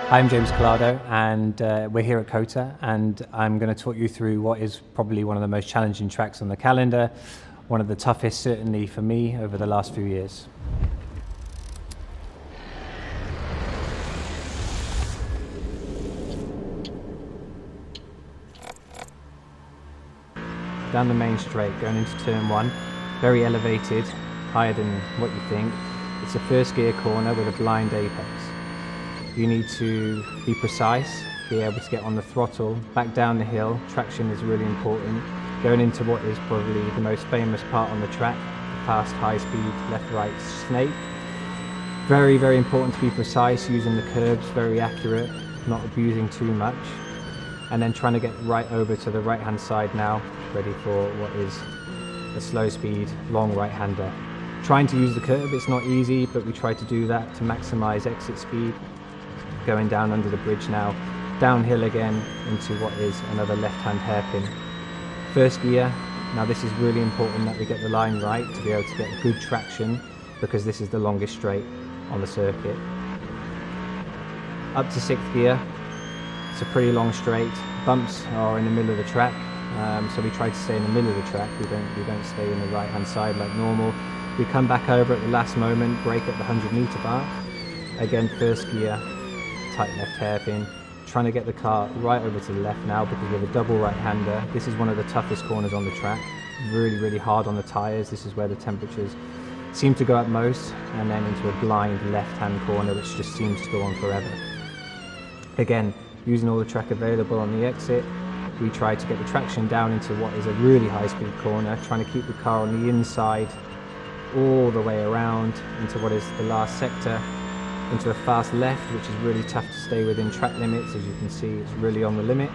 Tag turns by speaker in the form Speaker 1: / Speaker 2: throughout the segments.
Speaker 1: Hi, I'm James Calado, and we're here at COTA, and I'm going to talk you through what is probably one of the most challenging tracks on the calendar, one of the toughest certainly for me over the last few years. Down the main straight, going into turn one, very elevated, higher than what you think. It's a first gear corner with a blind apex. You need to be precise, be able to get on the throttle, back down the hill. Traction is really important. Going into what is probably the most famous part on the track, the fast, high-speed, left-right snake. Very, very important to be precise, using the curbs, very accurate, not abusing too much. And then trying to get right over to the right-hand side now, ready for what is a slow-speed, long right-hander. Trying to use the curb, it's not easy, but we try to do that to maximize exit speed. Going down under the bridge now, downhill again into what is another left-hand hairpin. First gear, now this is really important that we get the line right to be able to get good traction, because this is the longest straight on the circuit. Up to sixth gear, it's a pretty long straight. Bumps are in the middle of the track, so we try to stay in the middle of the track. We don't stay in the right-hand side like normal. We come back over at the last moment, brake at the 100-meter mark. Again, first gear, tight left hairpin, trying to get the car right over to the left now, because we have a double right-hander. This is one of the toughest corners on the track, really hard on the tyres. This is where the temperatures seem to go up most, and then into a blind left-hand corner which just seems to go on forever. Again, using all the track available on the exit, we try to get the traction down into what is a really high-speed corner, trying to keep the car on the inside all the way around into what is the last sector, into a fast left, which is really tough to stay within track limits. As you can see, it's really on the limit.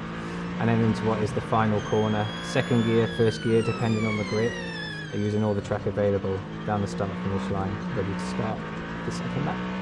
Speaker 1: And then into what is the final corner, second gear, first gear, depending on the grip. They're using all the track available down the start-finish line, ready to start the second lap.